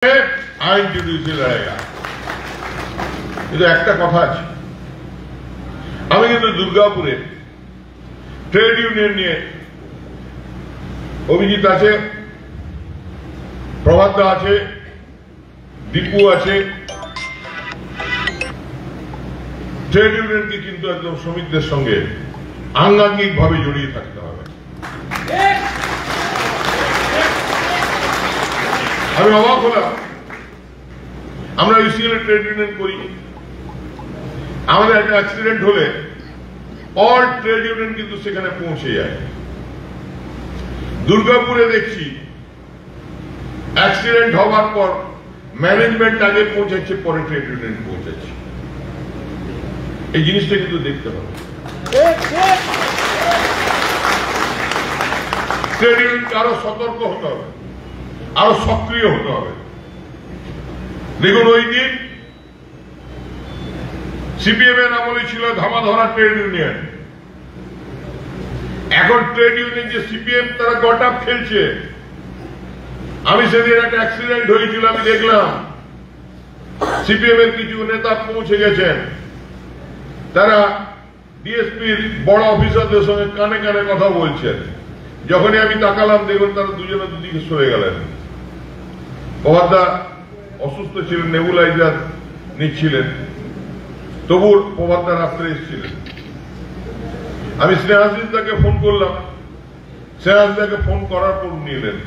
আইন জুডিশিয়াল লড়াইয়া কিন্তু একটা কথা আছে, আমি কিন্তু দুর্গাপুরে ট্রেড ইউনিয়ন নিয়ে অভিজিৎ আছে, প্রভাত দা আছে, দীপু আছে। ট্রেড ইউনিয়নকে কিন্তু একদম শ্রমিকদের সঙ্গে আঙ্গাঙ্গিক ভাবে জড়িয়ে থাকতে হবে। আমি অবাক হলাম, আমরা ইউসিএল ট্রেড ইউনিয়ন করি, আমাদের একটা অ্যাক্সিডেন্ট হলে অল ট্রেড ইউনিয়ন কিন্তু সেখানে পৌঁছে যায়। দুর্গাপুরে দেখছি অ্যাক্সিডেন্ট হওয়ার পর ম্যানেজমেন্ট আগে পৌঁছাচ্ছে, পরে ট্রেড ইউনিয়ন পৌঁছাচ্ছে। এই জিনিসটা কিন্তু দেখতে হবে। ট্রেড ইউনিয়নকে আরো সতর্ক হতে হবে, আরো সক্রিয় হতে হবে। দেখুন, ওই দিন সিপিএম এর আমলে ছিল ধামাধরা ট্রেড ইউনিয়ন, এখন ট্রেড ইউনিয়ন যে সিপিএম তারা গট আপ খেলছে। আমি সেদিন একটা অ্যাক্সিডেন্ট হয়েছিল, আমি দেখলাম সিপিএম এর কিছু নেতা পৌঁছে গেছেন, তারা ডিএসপির বড় অফিসারদের সঙ্গে কানে কানে কথা বলছেন। যখনই আমি তাকালাম, দেখুন তারা দুজনে দুদিকে সরে গেলেন। প্রভাতদা অসুস্থ ছিলেন, নেবুলাইজার নিচ্ছিলেন, তবু প্রভাতদা রাত্রে এসেছিলেন। আমি স্নেহাশিসদাকে ফোন করলাম, স্নেহাশিসদাকে ফোন করার পর নিলেন।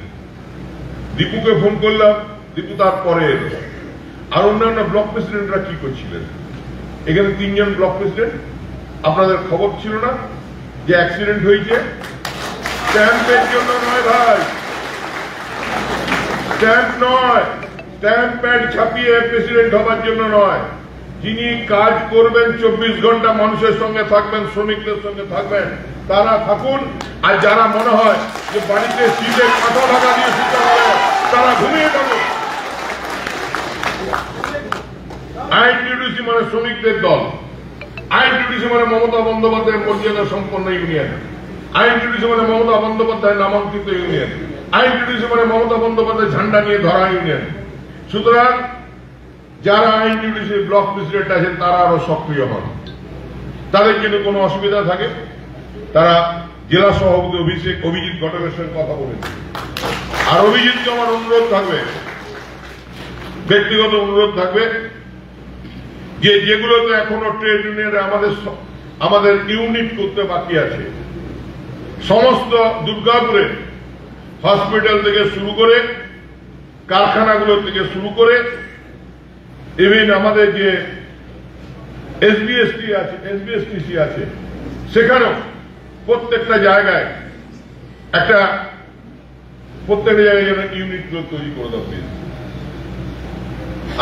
দীপুকে ফোন করলাম, দীপু তারপরে এলো। আর অন্যান্য ব্লক প্রেসিডেন্টরা কি করছিলেন? এখানে 3 জন ব্লক প্রেসিডেন্ট, আপনাদের খবর ছিল না যে অ্যাক্সিডেন্ট হয়েছে? স্ট্যাম্পের জন্য নয় ভাই, স্ট্যাম্প নয়, স্ট্যাম্প প্যাড ছাপিয়ে প্রেসিডেন্ট হবার জন্য নয়। যিনি কাজ করবেন, 24 ঘন্টা মানুষের সঙ্গে থাকবেন, শ্রমিকদের সঙ্গে থাকবেন, তারা থাকুন। আর যারা মনে হয় যে বাড়িতে সিটে কাঁথা ঢাকা দিয়ে শুতে হবে, তারা ঘুমিয়ে থাকুন। আইনটিডিসি মানে শ্রমিকদের দল, আইনটিডিসি মানে মমতা বন্দ্যোপাধ্যায়ের মর্যাদা সম্পন্ন ইউনিয়ন, আইনটিডিসি মানে মমতা বন্দ্যোপাধ্যায়ের নামাঙ্কিত ইউনিয়ন, আইনটিডিসি মানে মমতা বন্দ্যোপাধ্যায় ঝান্ডা নিয়ে ধরা ইউনিয়ন। সুতরাং যারা আইনটিডিসির ব্লক প্রেসিডেন্ট আছেন তারা আরো সক্রিয় হন। তাদের যদি কোনো অসুবিধা থাকে, তারা জেলা সভাপতি অভিজিৎ ঘটকের সঙ্গে কথা বলেছে। আর অভিজিৎকে আমার অনুরোধ থাকবে, ব্যক্তিগত অনুরোধ থাকবে, যে যেগুলোতে এখনো ট্রেড ইউনিয়নে আমাদের ইউনিট করতে বাকি আছে, সমস্ত দুর্গাপুরে হসপিটাল থেকে শুরু করে, কারখানাগুলো থেকে শুরু করে, ইভেন আমাদের যে এসবিএসটিসি আছে, সেখানেও প্রত্যেকটা জায়গায় যেন ইউনিট তৈরি করে দেওয়া হয়েছে।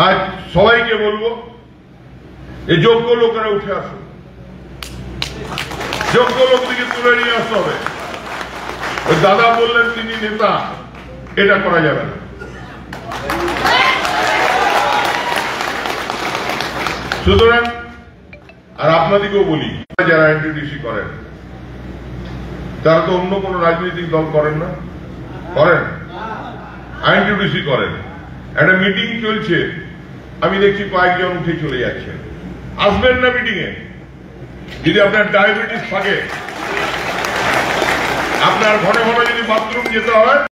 আজ সবাইকে বলবো, এই যোগ্য লোকেরা উঠে আসুন, যোগ্য লোকদিকে তুলে নিয়ে আসতে হবে। ওই দাদা বললেন তিনি নেতা, এটা করা যাবে না। সুতরাং আর আপনাদেরকেও বলি, যারা এনটিডিসি করেন তারা তো অন্য কোন রাজনৈতিক দল করেন না, করেন? আইনটিডিসি করেন। একটা মিটিং চলছে, আমি দেখছি কয়েকজন উঠে চলে যাচ্ছেন। আসবেন না মিটিং এ? যদি আপনার ডায়াবেটিস থাকে, আপনার ঘন ঘন যদি বাথরুম যেতে হয়,